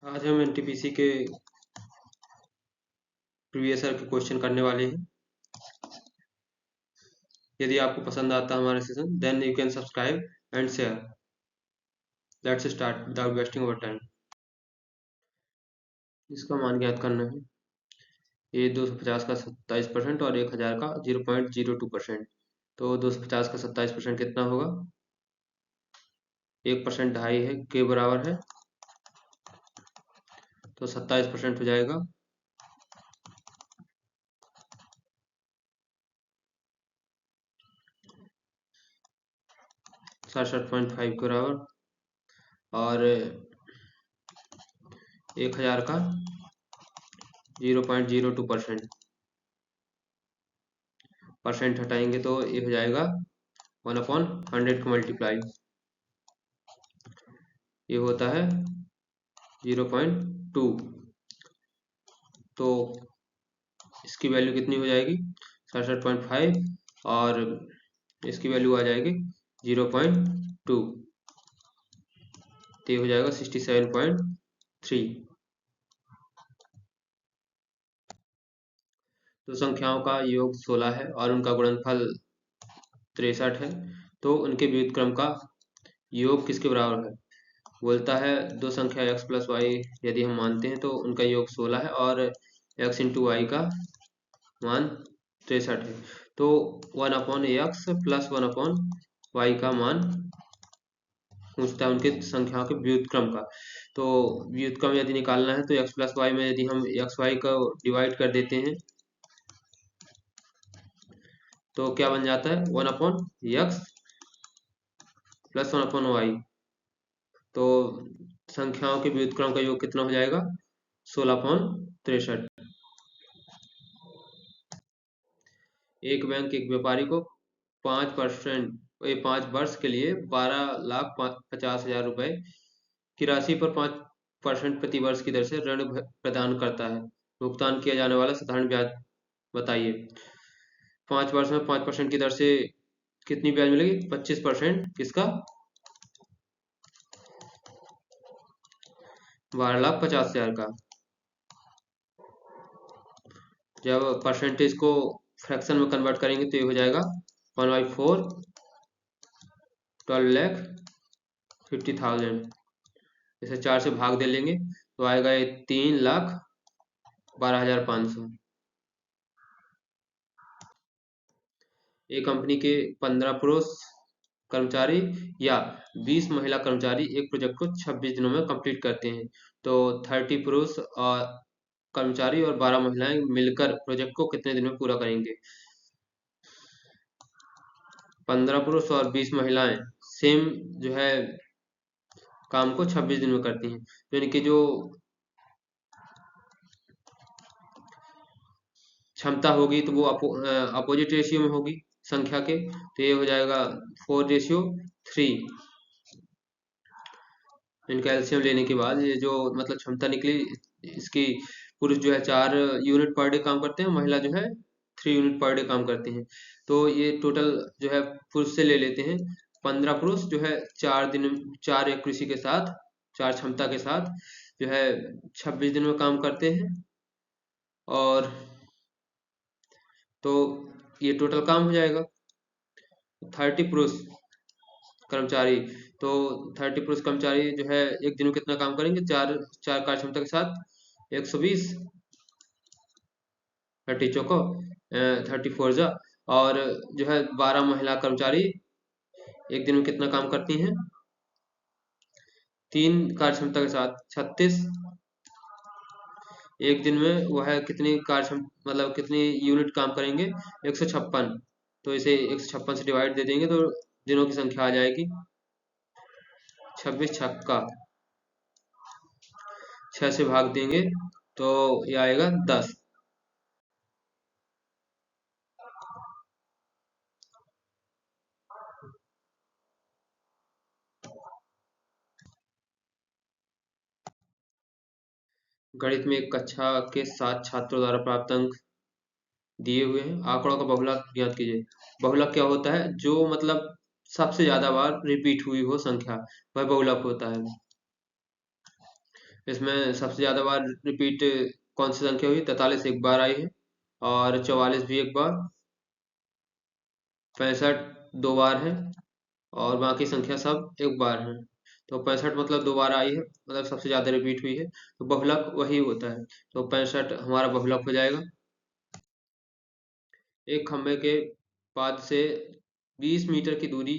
आज हम एनटीपीसी के प्रीवियस ईयर के क्वेश्चन करने वाले हैं। यदि आपको पसंद आता है हमारा session, then you can subscribe and share. Let's start without wasting our time. इसका मान ज्ञात करना है। ये 250 का 27% और 1000 का 0.02%। तो 250 का 27% कितना होगा? 1% 2.5 है, के बराबर है, तो 27% हो जाएगा। $67.5 के बराबर। और 1000 का 0.02%। परसेंट हटाएंगे तो ये हो जाएगा 1/100 का मल्टीप्लाई। ये होता है 0.2। तो इसकी वैल्यू कितनी हो जाएगी? 67.5 और इसकी वैल्यू आ जाएगी 0.2। तो ये हो जाएगा 67.3। तो संख्याओं का योग 16 है और उनका गुणनफल 63 है। तो उनके व्युत्क्रम का योग किसके बराबर है? बोलता है दो संख्या x प्लस वाई यदि हम मानते हैं तो उनका योग 16 है और x इंटू वाई का मान 63 है। तो 1/x प्लस 1/y का मान पूछता है उनके संख्याओं के व्युत्क्रम का। तो व्युत्क्रम यदि निकालना है तो x प्लस वाई में यदि हम एक्स वाई को डिवाइड कर देते हैं तो क्या बन जाता है? 1/x plus 1/y। तो संख्याओं के व्युत्क्रम का योग कितना हो जाएगा? 16.63। एक बैंक एक व्यापारी को 5 वर्ष के लिए 12,50,000 रुपए की राशि पर 5% प्रति वर्ष की दर से ऋण प्रदान करता है। भुगतान किया जाने वाला साधारण ब्याज बताइए। 5 वर्ष में 5% की दर से कितनी ब्याज मिलेगी? 25%। किसका? 12,50,000 का। जब परसेंटेज को फ्रैक्शन में कन्वर्ट करेंगे तो ये हो जाएगा 1/4 12,50,000। इसे 4 से भाग दे लेंगे तो आएगा ये 3,12,500। एक कंपनी के 15 पुरुष कर्मचारी या 20 महिला कर्मचारी एक प्रोजेक्ट को 26 दिनों में कंप्लीट करते हैं। तो 30 पुरुष और कर्मचारी और 12 महिलाएं मिलकर प्रोजेक्ट को कितने दिन में पूरा करेंगे? 15 पुरुष और 20 महिलाएं सेम जो है काम को 26 दिन में करती हैं। तो इनकी जो क्षमता होगी तो वो अपोजिट रेशियो में होगी संख्या के। तो ये हो जाएगा 4:3। इनका एलसीएम लेने के बाद ये जो मतलब क्षमता निकली इसकी, पुरुष जो है 4 यूनिट पर डे काम करते हैं, महिला जो है 3 यूनिट पर डे काम करते हैं। तो ये टोटल जो है पुरुष से ले लेते हैं। 15 पुरुष जो है 4 एक्यूरेसी के साथ, 4 क्षमता के साथ जो है 26 दिन में काम करते हैं। और तो ये टोटल काम हो जाएगा 30 पुरुष कर्मचारी। तो 30 पुरुष कर्मचारी जो है एक दिन में कितना काम करेंगे? 4 कार्य क्षमता के साथ 120, 30 चौको 34 जा। और जो है 12 महिला कर्मचारी एक दिन में कितना काम करती हैं? 3 कार्य क्षमता के साथ 36। एक दिन में वह कितनी मतलब कितनी यूनिट काम करेंगे? 156। तो इसे 156 से डिवाइड दे देंगे तो दिनों की संख्या आ जाएगी 26 छक्का। 6 से भाग देंगे तो ये आएगा 10। गणित में एक कक्षा के 7 छात्रों द्वारा प्राप्त अंक दिए हुए हैं। आंकड़ों का बहुलक ज्ञात कीजिए। बहुलक क्या होता है? जो मतलब सबसे ज्यादा बार रिपीट हुई हो संख्या, वह बहुलक होता है। इसमें सबसे ज़्यादा बार रिपीट कौन सी संख्या हुई? 43 एक बार आई है, और 44 भी एक बार, 65 दो बार है, और बाकी संख्या सब एक बार है। तो 65 मतलब दो बार आई है, मतलब सबसे ज़्यादा रिपीट हुई है, तो बहुलक वही होता है। तो 65 हमारा बहुलक हो जाएगा। एक खंभे के पाद से 20 मीटर की दूरी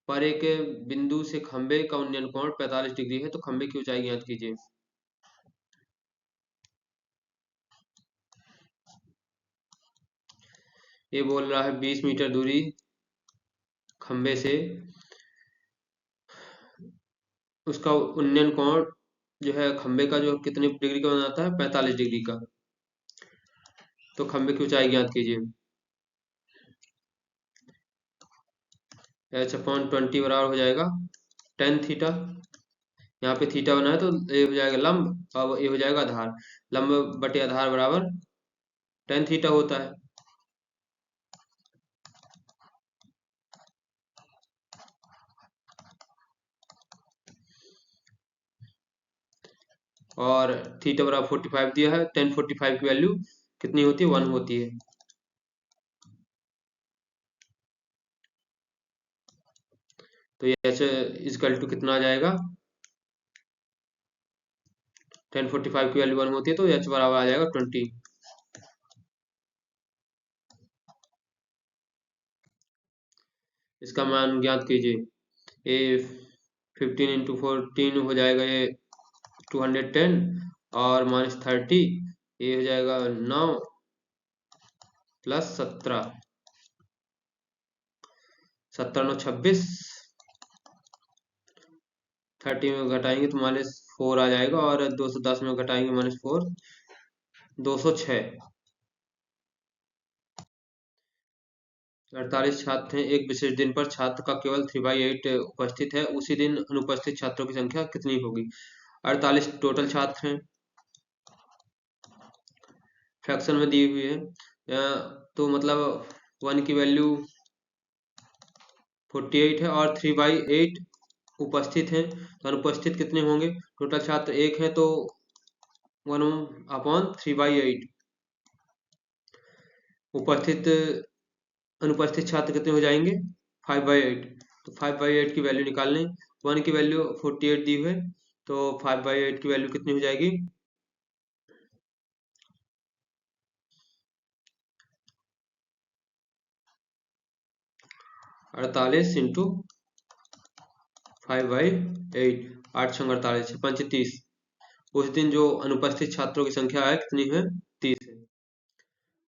पर एक बिंदु से खंभे का उन्नयन कोण 45 डिग्री है, तो खंभे की ऊंचाई ज्ञात कीजिए। ये बोल रहा है 20 मीटर दूरी खंभे से, उसका उन्नयन कोण जो है खंभे का जो कितने डिग्री का बनाता है? 45 डिग्री का। तो खंभे की ऊंचाई ज्ञात कीजिए। h/20 बराबर हो जाएगा टेन थीटा। यहाँ पे थीटा बना है तो ये हो जाएगा लंब और ये हो जाएगा आधार। लंब बटे आधार बराबर टेन थीटा होता है। और थीटा बराबर 45 दिया है, टेन 45 की वैल्यू कितनी होती है? 1 होती है। तो ये h इजकल टू कितना आ जाएगा? टेन 45 की वैल्यू 1 होती है, तो h बराबर आ जाएगा 20। इसका मान ज्ञात कीजिए। ये 15 इंटू 14 हो जाएगा, ये 210, और -30 ये हो जाएगा 9 प्लस 17, 17 9 26, 30 में घटाएंगे तो -4 आ जाएगा, और 210 में घटाएंगे -4, 206। 48 छात्र हैं। एक विशेष दिन पर छात्र का केवल 3/8 उपस्थित है, उसी दिन अनुपस्थित छात्रों की संख्या कितनी होगी? 48 टोटल छात्र हैं, फ्रैक्शन में दी हुई है। तो मतलब 1 की वैल्यू 48 है, और 3/8 उपस्थित हैं, तो अनुपस्थित कितने होंगे? टोटल छात्र एक है, तो 1/3/8। उपस्थित अनुपस्थित छात्र कितने हो जाएंगे? 5/8। तो 5/8 की वैल्यू निकालने, 1 की वैल्यू 48 दी हुई है, तो 5/8 की वैल्यू कितनी हो जाएगी? 48 इंटू 5/8, 8×48 35। उस दिन जो अनुपस्थित छात्रों की संख्या है कितनी है? 30 है।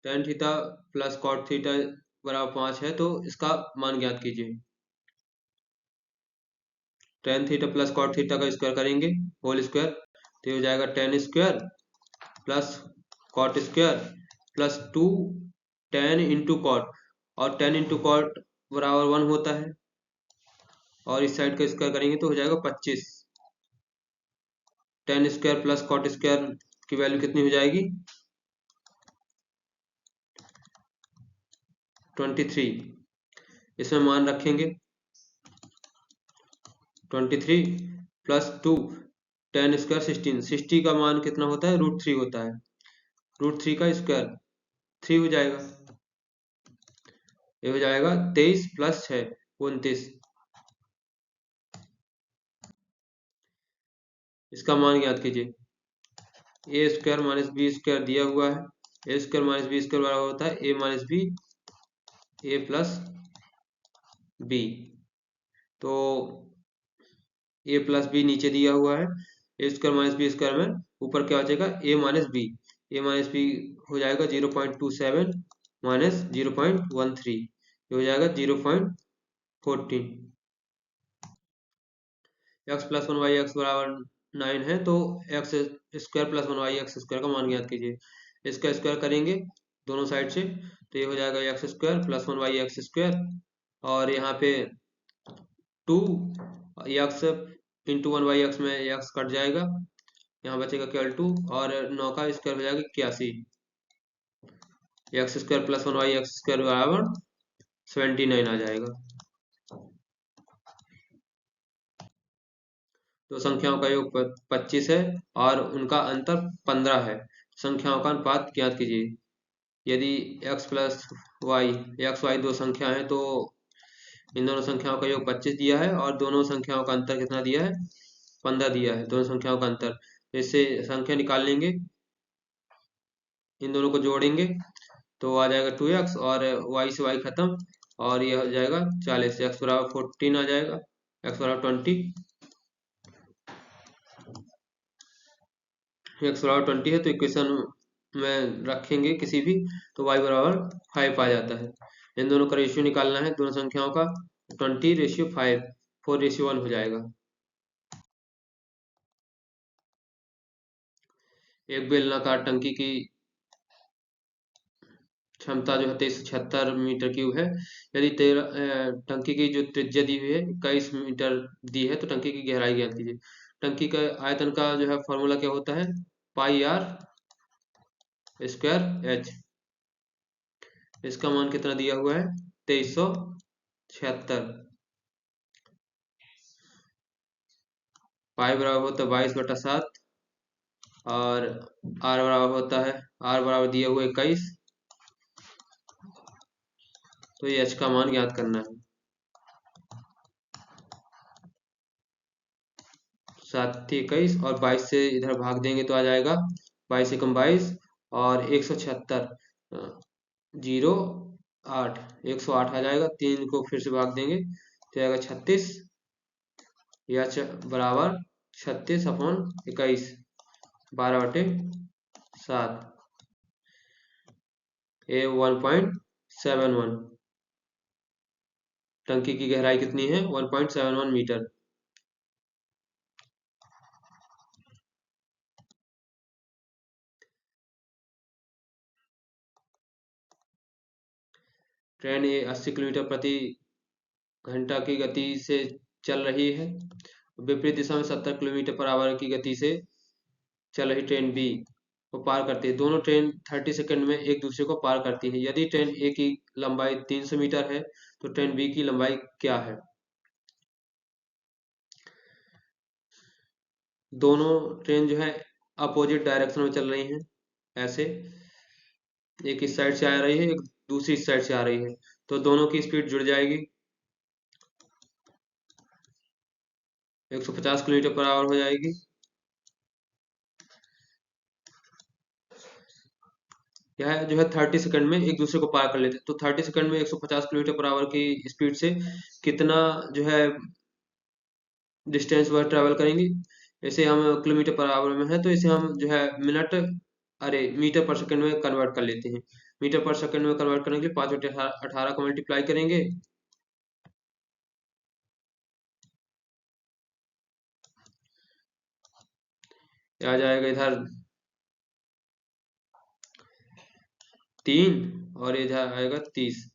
Tan theta plus cot theta बराबर 5 है, तो इसका मान ज्ञात कीजिए। Tan theta plus cot theta का स्क्वायर करेंगे, होल स्क्वायर, तो ये हो जाएगा tan square plus cot square plus 2 tan into cot, और टेन इंटू कॉट बराबर 1 होता है, और इस साइड का स्क्वायर करेंगे तो हो जाएगा 25। Tan square plus cot square की वैल्यू कितनी हो जाएगी? 23। इसमें मान रखेंगे 23 प्लस 2 टेन स्क्वायर 16, 60 का मान कितना होता है? √3 होता है। √3 का स्क्वायर 3 हो जाएगा। ये हो जाएगा 23 प्लस 6 29। इसका मान ज्ञात कीजिए। A square minus B square दिया हुआ है। A square minus B square बराबर होता है A minus B, A plus B. तो ए प्लस बी नीचे दिया हुआ है, A square minus B square में ऊपर क्या बचेगा? A minus B. A minus B हो जाएगा 0.27 माइनस 0.13, ये हो जाएगा 0.14। X plus one y x बराबर 9 है, तो x square plus one y x square का मान ज्ञात कीजिए। इसका स्क्वायर करेंगे दोनों साइड से, तो ये हो जाएगा x square plus one y x square, और यहाँ पे 2 एक्स इंटू 1/x में एक्स कट जाएगा, यहाँ बचेगा केवल 2, और 9 का स्क्वायर हो जाएगा 81। X square plus one y x square बराबर 79 आ जाएगा। दो संख्याओं का योग 25 है और उनका अंतर 15 है। संख्याओं का अनुपात ज्ञात कीजिए। यदि x plus y x y दो संख्या है तो इन दोनों संख्याओं का योग 25 दिया है और दोनों संख्याओं का अंतर कितना दिया है? 15 दिया है। दोनों संख्याओं का अंतर, इससे संख्या निकाल लेंगे, इन दोनों को जोड़ेंगे तो आ जाएगा 2x और y से y खत्म और यह हो जाएगा 40। x बराबर 14 आ जाएगा, x बराबर 20। x बराबर 20 है तो इक्वेशन में रखेंगे किसी भी तो y बराबर 5 आ जाता है। इन दोनों का रेशियो निकालना है, दोनों संख्याओं का। 20:5 4:1 हो जाएगा। एक बेलनाकार टंकी की क्षमता जो है 2376 मीटर क्यूब है। यदि टंकी की जो त्रिज्या दी हुई है 21 मीटर दी है तो टंकी की गहराई ज्ञात कीजिए। टंकी का आयतन का जो है फॉर्मूला क्या होता है? पाई आर स्क्वायर एच। इसका मान कितना दिया हुआ है? 2376। पाई बराबर होता है 22/7 और आर बराबर होता है, आर बराबर दिया हुआ 21, तो ये एच का मान ज्ञात करना है। 7 21 और 22 से इधर भाग देंगे तो आ जाएगा 22 एकम 22 और 176 0 8 108 आ जाएगा। 3 को फिर से भाग देंगे तो आएगा 36 या बराबर 36/21 12/7 ए 1.71। टंकी की गहराई कितनी है? 1.71 मीटर। ट्रेन ये 80 किलोमीटर प्रति घंटा की गति से चल रही है। विपरीत दिशा में 70 किलोमीटर पर आवर की गति से चल रही ट्रेन बी को पार करती है। दोनों ट्रेन 30 सेकंड में एक दूसरे को पार करती है। यदि ट्रेन ए की लंबाई 300 मीटर है तो ट्रेन बी की लंबाई क्या है? दोनों ट्रेन जो है अपोजिट डायरेक्शन में चल रही हैं। ऐसे एक इस साइड से आ रही है, एक दूसरी साइड से आ रही है, तो दोनों की स्पीड जुड़ जाएगी। 150 किलोमीटर पर आवर हो जाएगी। यह जो है 30 सेकंड में एक दूसरे को पार कर लेते हैं। तो 30 सेकंड में 150 किलोमीटर पर आवर की स्पीड से कितना जो है डिस्टेंस वह ट्रेवल करेंगी? इसे हम किलोमीटर पर आवर में है तो इसे हम जो है मिनट, अरे मीटर पर सेकंड में कन्वर्ट कर लेते हैं। मीटर पर सेकंड में कन्वर्ट करने के लिए 5/18 को मल्टीप्लाई करेंगे। आ जाएगा इधर 3 और इधर आएगा 30,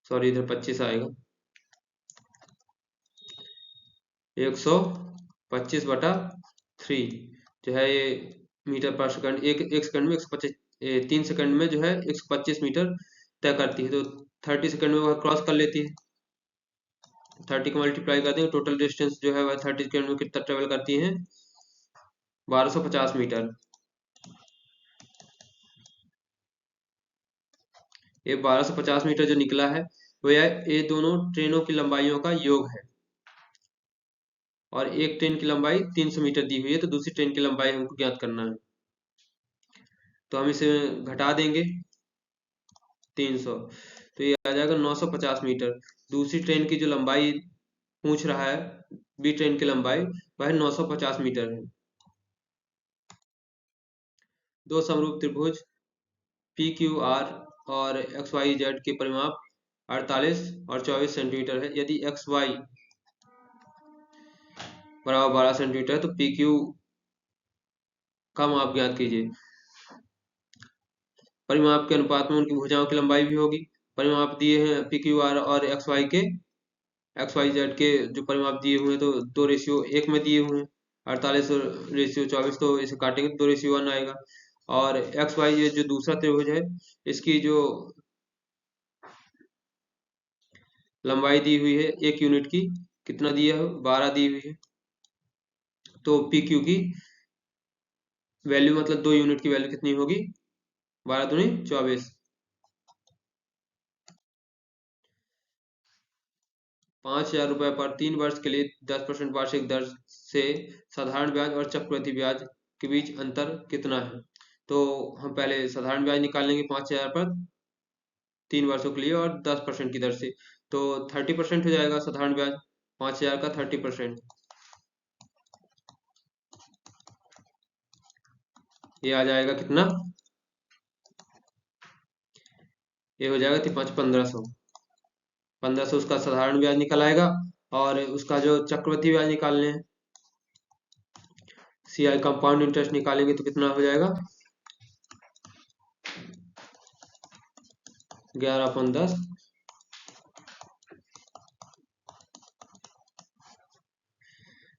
सॉरी इधर 25 आएगा। 125/3 जो है ये मीटर पर सेकंड, एक सेकंड में 125, 3 सेकंड में जो है 125 मीटर तय करती है। तो 30 सेकंड में वह क्रॉस कर लेती है। 30 को मल्टीप्लाई कर देंगे, टोटल डिस्टेंस जो है वह 30 सेकंड में कितना ट्रेवल करती है? 1250 मीटर। ये 1250 मीटर जो निकला है वो ये दोनों ट्रेनों की लंबाइयों का योग है। और एक ट्रेन की लंबाई 300 मीटर दी हुई है तो दूसरी ट्रेन की लंबाई हमको ज्ञात करना है। तो हम इसे घटा देंगे 300, तो ये आ जाएगा 950 मीटर। दूसरी ट्रेन की जो लंबाई पूछ रहा है, बी ट्रेन की लंबाई, वह 950 मीटर है। दो समरूप त्रिभुज पी क्यू आर और एक्स वाई जेड के परिमाप 48 और 24 सेंटीमीटर है। यदि एक्स वाई बराबर 12 सेंटीमीटर है तो पी क्यू का माप ज्ञात कीजिए। परिमाप के अनुपात में उनकी भुजाओं की लंबाई भी होगी। परिमाप दिए हैं पी क्यू आर और एक्स वाई के, एक्स वाई जेड के जो परिमाप दिए हुए हैं तो 2:1 में दिए हुए हैं। 48:24 तो इसे काटेंगे तो 2:1 आएगा। और एक्स वाई ये जो दूसरा त्रिभुज है इसकी जो लंबाई दी हुई है 1 यूनिट की, कितना दिया है, 12 दी हुई है। तो पी क्यू की वैल्यू मतलब 2 यूनिट की वैल्यू कितनी होगी, 12 दूनी 24। 5,000 रुपये पर 3 वर्ष के लिए 10% वार्षिक दर से साधारण ब्याज और चक्रवृद्धि ब्याज के बीच अंतर कितना है। तो हम पहले साधारण ब्याज निकाल लेंगे 5,000 पर 3 वर्षों के लिए और 10% की दर से। तो 30% हो जाएगा साधारण ब्याज, 5,000 का 30%, ये आ जाएगा कितना, ये हो जाएगा 1500। 1500 उसका साधारण ब्याज निकल आएगा, और उसका जो चक्रवृद्धि ब्याज निकालने हैं, सी आई कंपाउंड इंटरेस्ट निकालेंगे तो कितना हो जाएगा, 11/10,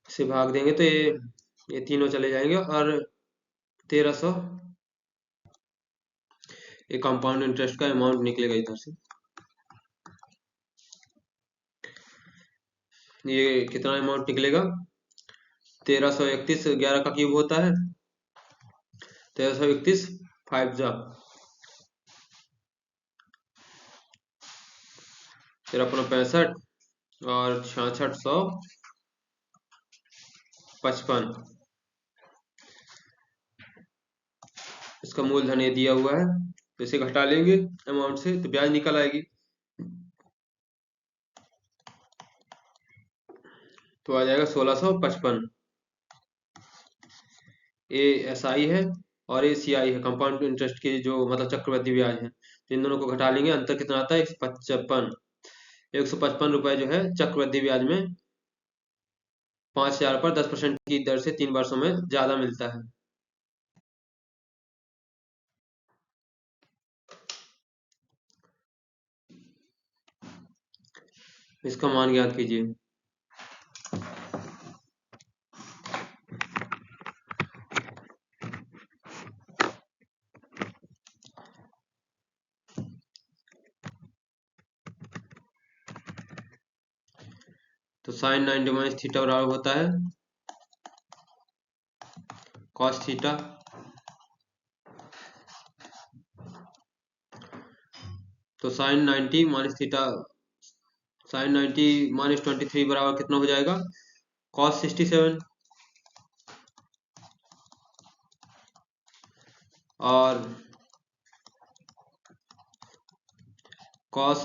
से भाग देंगे तो ये तीनों चले जाएंगे, और 1300 ये कंपाउंड इंटरेस्ट का अमाउंट निकलेगा इधर से। ये कितना अमाउंट निकलेगा, 1331, 11 का क्यूब होता है, 1331 5 जा 1365, और 6655, इसका मूलधन ये दिया हुआ है, तो इसे घटा लेंगे अमाउंट से तो ब्याज निकल आएगी। तो आ जाएगा 1655। ये एस आई है और ये सी आई है, कंपाउंड इंटरेस्ट की जो मतलब चक्रवृद्धि ब्याज है, तो इन दोनों को घटा लेंगे, अंतर कितना आता है, 155। 155 रुपए जो है चक्रवृद्धि ब्याज में 5,000 पर 10% की दर से 3 वर्षों में ज्यादा मिलता है। इसका मान ज्ञात कीजिए। तो साइन 90 माइनस थीटा बराबर होता है कॉस थीटा, तो sine 90 minus theta, sine 90 minus 23 बराबर कितना हो जाएगा, कॉस 67, और कॉस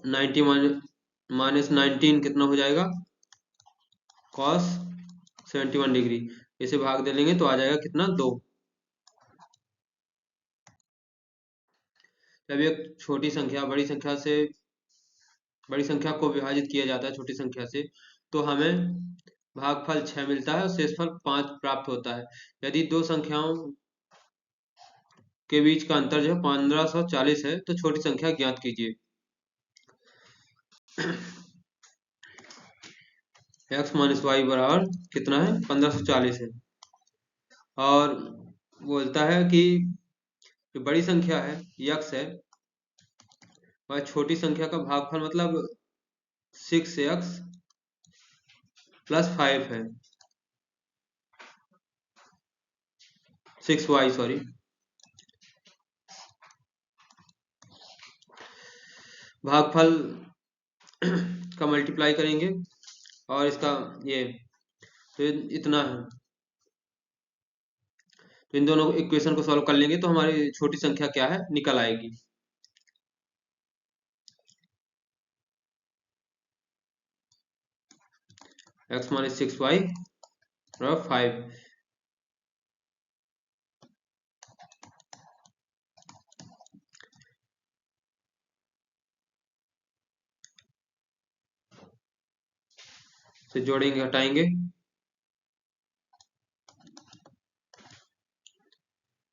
90 माइनस 19 कितना हो जाएगा, कॉस 71 डिग्री। इसे भाग दे लेंगे तो आ जाएगा कितना, 2। जब एक छोटी संख्या बड़ी संख्या को विभाजित किया जाता है छोटी संख्या से, तो हमें भागफल 6 मिलता है और शेषफल 5 प्राप्त होता है। यदि दो संख्याओं के बीच का अंतर जो है 1540 है, तो छोटी संख्या ज्ञात कीजिए। x माइनस वाई बराबर कितना है, 1540 है, और बोलता है कि जो बड़ी संख्या है x है, वह छोटी संख्या का भागफल मतलब 6x प्लस 5 है, 6y सॉरी, भागफल का मल्टीप्लाई करेंगे और इसका ये, तो इतना है, तो इन दोनों इक्वेशन को सॉल्व कर लेंगे तो हमारी छोटी संख्या क्या है निकल आएगी। x माइनस 6y और 5, से जोड़ेंगे हटाएंगे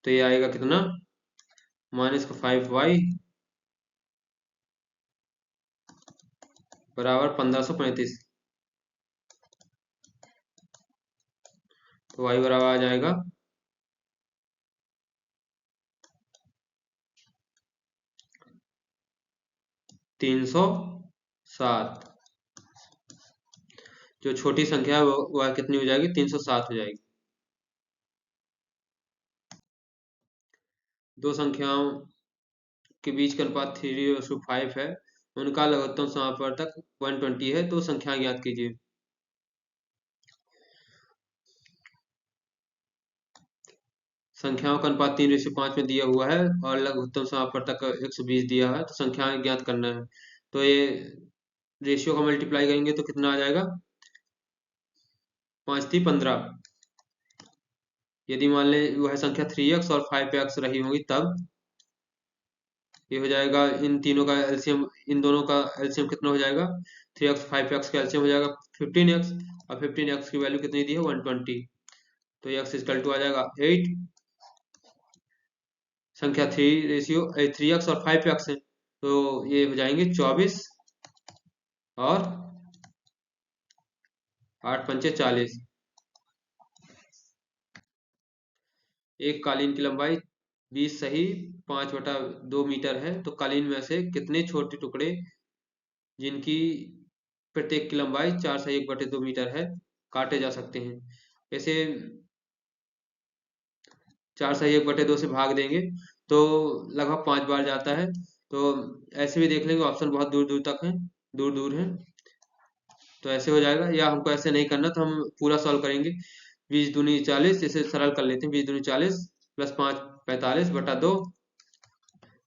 तो ये आएगा कितना, माइनस का 5y बराबर 1535, तो y बराबर आ जाएगा 300 7। जो छोटी संख्या है वह कितनी हो जाएगी? 307 हो जाएगी। दो संख्याओं के बीच का अनुपात 3:5 है। उनका लघुत्तम समापवर्तक 120 है, तो संख्या ज्ञात कीजिए। संख्याओं का अनुपात 3:5 में दिया हुआ है और लघुत्तम समापवर्तक 120 दिया है, तो संख्या ज्ञात करना है। तो ये रेशियो का मल्टीप्लाई करेंगे तो कितना आ जाएगा? 5×3=15। यदि मान ले वह संख्या 3x और 5x रही होंगी तब ये हो जाएगा, इन तीनों का एलसीएम, इन दोनों का एलसीएम कितना हो जाएगा? 3x 5x का एलसीएम हो जाएगा 15x, और 15x की वैल्यू कितनी दी है? 120। तो x इक्वल टू आ जाएगा 8। संख्या 3x और 5x है, तो ये हो जाएंगे 24 और 8×5 = 40। एक कालीन की लंबाई 20 सही 5/2 मीटर है, तो कालीन में से कितने छोटे टुकड़े जिनकी प्रत्येक की लंबाई 4 सही 1/2 मीटर है काटे जा सकते हैं? ऐसे 4 सही 1/2 से भाग देंगे तो लगभग 5 बार जाता है। तो ऐसे भी देख लेंगे, ऑप्शन बहुत दूर दूर तक है, दूर दूर है। तो ऐसे हो जाएगा, या हमको ऐसे नहीं करना तो हम पूरा सॉल्व करेंगे। 20×2 = 40, इसे सरल कर लेते हैं। 20×2 = 40 प्लस 5 45/2,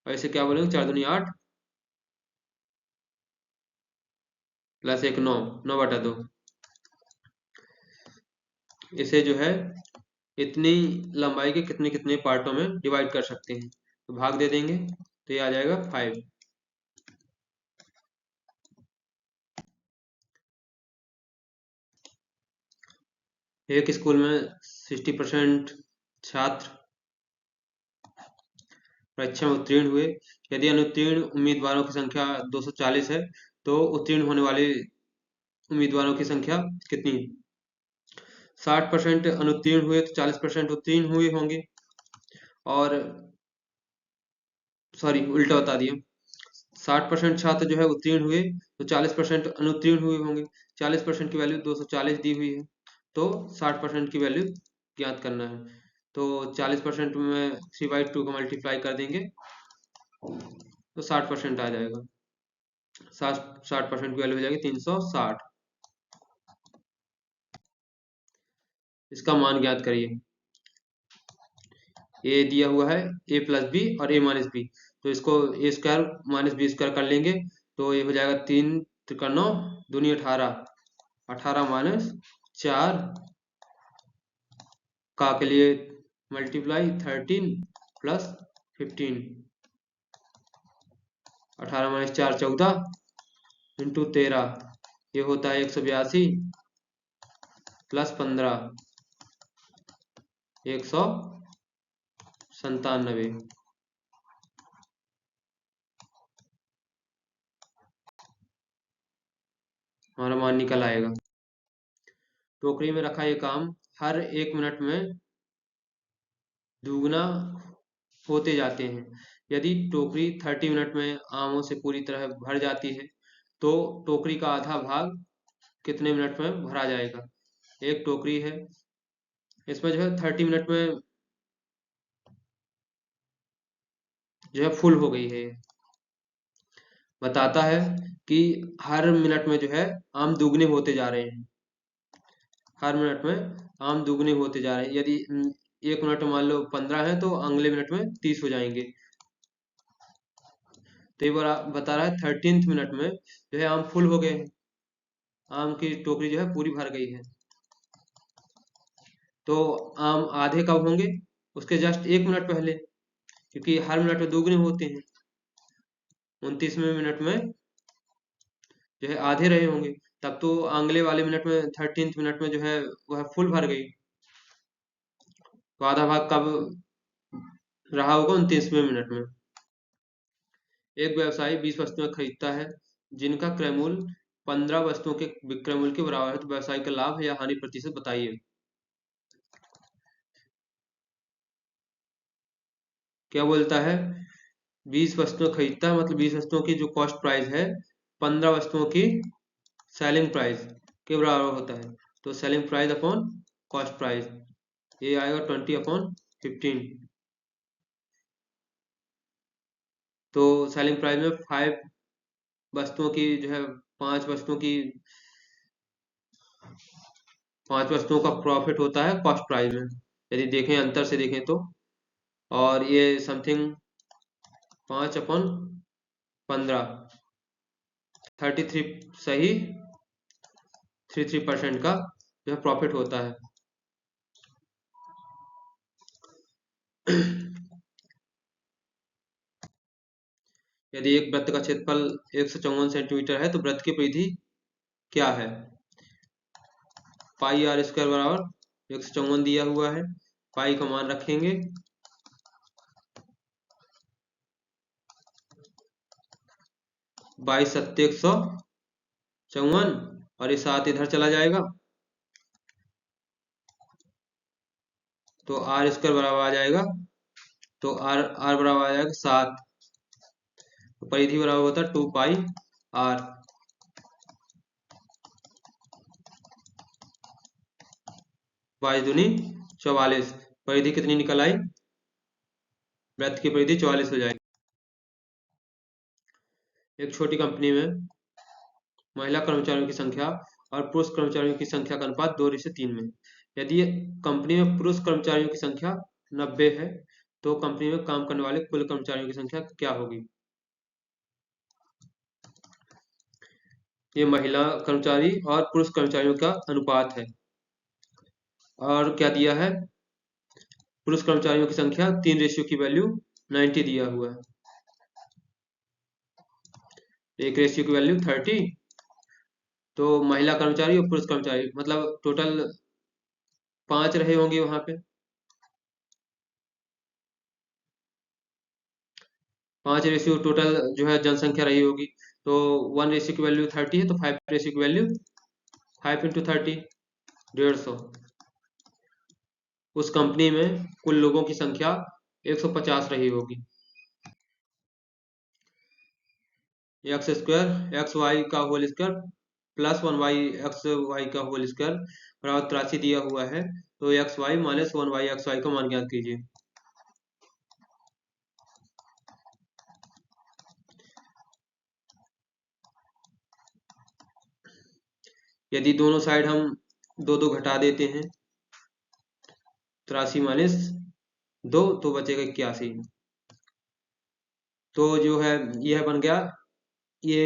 और इसे क्या बोलेंगे? 4×2 = 8 प्लस 1 9, 9/2। इसे जो है इतनी लंबाई के कितने कितने पार्टों में डिवाइड कर सकते हैं, तो भाग दे देंगे तो ये आ जाएगा 5। एक स्कूल में 60% छात्र परीक्षा में उत्तीर्ण हुए। यदि अनुत्तीर्ण उम्मीदवारों की संख्या 240 है, तो उत्तीर्ण होने वाले उम्मीदवारों की संख्या कितनी है? 60% अनुत्तीर्ण हुए तो 40% उत्तीर्ण हुए होंगे, और सॉरी उल्टा बता दिया। 60% छात्र जो है उत्तीर्ण हुए तो 40% अनुत्तीर्ण हुए होंगे। 40% की वैल्यू 240 दी हुई है, तो 60% की वैल्यू ज्ञात करना है। तो 40% में 3/2 का मल्टीप्लाई कर देंगे तो 60% आ जाएगा। 60% की वैल्यू हो जाएगी 360। इसका मान ज्ञात करिए। ए दिया हुआ है a+b और a-b, तो इसको a² - b² कर लेंगे तो ये हो जाएगा 3×9 दूनी 18, 18 - 4 का के लिए मल्टीप्लाई 13 + 15, 18 - 4 = 14 इंटू 13, ये होता है 182 + 15 197। हमारा मान निकल आएगा। टोकरी में रखा ये काम हर 1 मिनट में दुगना होते जाते हैं। यदि टोकरी 30 मिनट में आमों से पूरी तरह भर जाती है, तो टोकरी का आधा भाग कितने मिनट में भरा जाएगा? एक टोकरी है, इसमें जो है 30 मिनट में जो है फुल हो गई है। बताता है कि हर मिनट में जो है आम दुगने होते जा रहे हैं। हर मिनट में आम दुगने होते जा रहे हैं। यदि 1 मिनट में मान लो 15 है, तो अगले मिनट में 30 हो जाएंगे। तो ये बता रहा है 13th मिनट में जो है आम फुल हो गए हैं, आम की टोकरी जो है पूरी भर गई है। तो आम आधे कब होंगे? उसके जस्ट 1 मिनट पहले, क्योंकि हर मिनट में दोगुने होते हैं। 29वें मिनट में जो है आधे रहे होंगे, तब तो अगले वाले मिनट में 13th मिनट में जो है वह फुल भर गई। तो आधा भाग कब रहा होगा? 29वें मिनट में। एक व्यवसायी 20 वस्तुएं खरीदता है जिनका क्रय मूल्य 15 वस्तुओं के विक्रय मूल्य के बराबर है, तो व्यवसायी का लाभ या हानि प्रतिशत बताइए। क्या बोलता है? 20 वस्तुएं खरीदता है, मतलब 20 वस्तुओं की जो कॉस्ट प्राइस है 15 वस्तुओं की सेलिंग प्राइस के बराबर होता है। तो selling price upon cost price, ये आएगा 20/15। तो सेलिंग प्राइस में 5 वस्तुओं की जो है 5 वस्तुओं का प्रॉफिट होता है कॉस्ट प्राइस में, यदि देखें अंतर से देखें तो। और ये समथिंग 5/15 33 सही 33% का जो है प्रॉफिट होता है। यदि एक वृत्त का क्षेत्रफल 154 सेंटीमीटर है तो वृत्त की परिधि क्या है? पाई आर स्क्वायर बराबर 154 दिया हुआ है, पाई का मान रखेंगे 22 सत्ते 154 और ये 7 इधर चला जाएगा तो आर स्क्वायर बराबर आ जाएगा, तो आर आर बराबर आ जाएगा 7। तो परिधि बराबर होता है 2πr। 22 दूनी 44, परिधि कितनी निकल आई? वृत्त की परिधि 44 हो जाएगी। एक छोटी कंपनी में महिला कर्मचारियों की संख्या और पुरुष कर्मचारियों की संख्या का अनुपात 2:3 में। यदि कंपनी में पुरुष कर्मचारियों की संख्या 90 है तो कंपनी में काम करने वाले कुल कर्मचारियों की संख्या क्या होगी? ये महिला कर्मचारी और पुरुष कर्मचारियों का अनुपात है। और क्या दिया है? पुरुष कर्मचारियों की संख्या 3 रेशियो की वैल्यू 90 दिया हुआ है, एक रेशियो की वैल्यू 30। तो महिला कर्मचारी और पुरुष कर्मचारी मतलब टोटल 5 रहे होंगे वहां पे, 5 रेशियो टोटल जो है जनसंख्या रही होगी। तो 1 रेशियो की वैल्यू 30 है तो 5 रेशियो की वैल्यू 5 × 30 150। उस कंपनी में कुल लोगों की संख्या 150 रही होगी। एक्स स्क्वायर एक्स वाई का whole square plus 1y x y का होल स्क्वायर बराबर 83 दिया हुआ है। तो x y minus 1y x y का मान ज्ञात कीजिए। यदि दोनों साइड हम 2 घटा देते हैं, 83 माइनस 2 तो बचेगा 81। तो जो है यह बन गया ये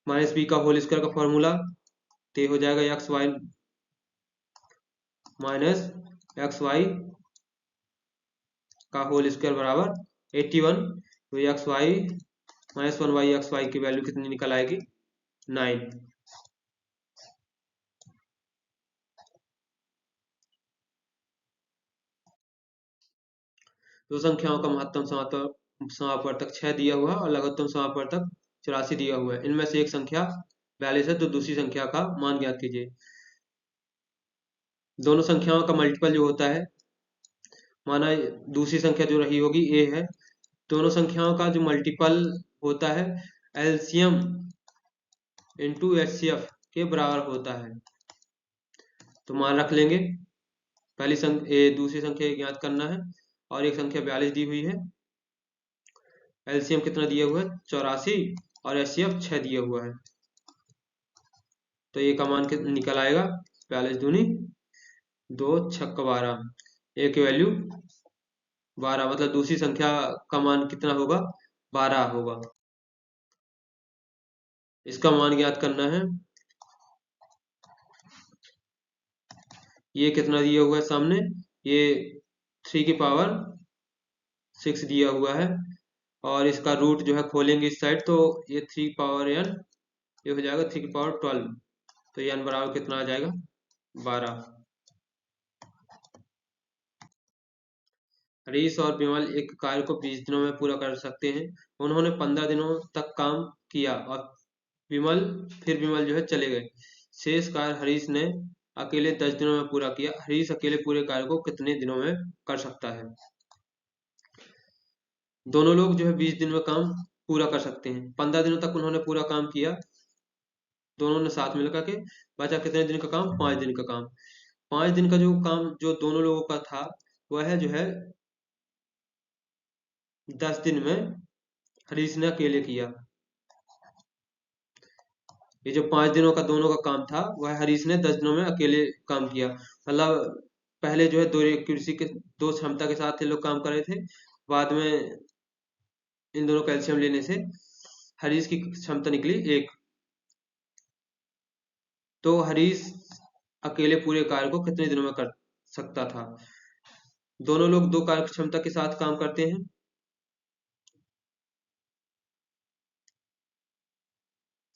माइनस बी का होल स्क्वायर का फॉर्मूला, तो हो जाएगा x y minus x y का होल स्क्वायर बराबर 81। तो x y minus 1y x y की वैल्यू कितनी निकल आएगी? 9। दो संख्याओं का महत्तम समापवर्तक 6 दिया हुआ है और लघुत्तम समापवर्तक 84 दिया हुआ है। इनमें से एक संख्या 42 है तो दूसरी संख्या का मान ज्ञात कीजिए। दोनों संख्याओं का मल्टीपल जो होता है, माना दूसरी संख्या जो रही होगी ए है, दोनों संख्याओं का जो मल्टीपल होता है एलसीएम इंटू एचसीएफ के बराबर होता है। तो मान रख लेंगे, पहली संख्या दूसरी संख्या ज्ञात करना है और एक संख्या 42 दी हुई है। एलसीएम कितना दिया हुआ है? 84 और एचसीएफ 6 दिया हुआ है। तो ये का मान निकल आएगा 42 दूनी 2 6 12, ए की वैल्यू 12, मतलब दूसरी संख्या का मान कितना होगा? 12 होगा। इसका मान ज्ञात करना है। ये कितना दिया हुआ है सामने? ये 3 की पावर 6 दिया हुआ है और इसका रूट जो है खोलेंगे इस साइड तो ये 3 पावर n, ये हो जाएगा 3 की पावर 12। तो ये n बराबर कितना आ जाएगा? 12। हरीश और विमल एक कार्य को 20 दिनों में पूरा कर सकते हैं। उन्होंने 15 दिनों तक काम किया और विमल जो है चले गए। शेष कार्य हरीश ने अकेले 10 दिनों में पूरा किया। हरीश अकेले पूरे कार्य को कितने दिनों में कर सकता है? दोनों लोग जो है 20 दिन में काम पूरा कर सकते हैं। 15 दिनों तक उन्होंने पूरा काम किया, दोनों ने साथ मिल करके। बचा कितने दिन का काम? 5 दिन का काम। 5 दिन का जो काम जो दोनों लोगों का था, वह जो है 10 दिन में हरीश ने अकेले किया। ये जो 5 दिनों का दोनों का काम था, वह हरीश ने 10 दिनों में अकेले काम किया। मतलब पहले जो है दो कृषि के दो क्षमता के साथ ये लोग काम कर रहे थे। बाद में इन दोनों कैल्शियम लेने से हरीश की क्षमता निकली 1। तो हरीश अकेले पूरे कार्य को कितने दिनों में कर सकता था? दोनों लोग दो कार्य क्षमता के साथ काम करते हैं,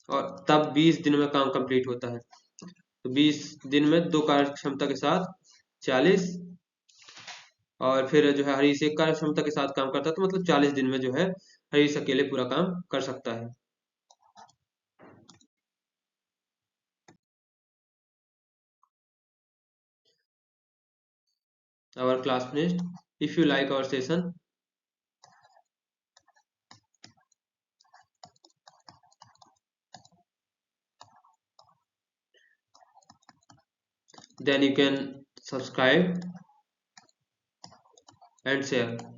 और तब 20 दिन में काम कंप्लीट होता है। तो 20 दिन में दो कार्य क्षमता के साथ 40, और फिर जो है हरीश एक कार्य क्षमता के साथ काम करता है, तो मतलब 40 दिन में जो है हरीश अकेले पूरा काम कर सकता है। Our classmates, if you like our session, then you can subscribe and share.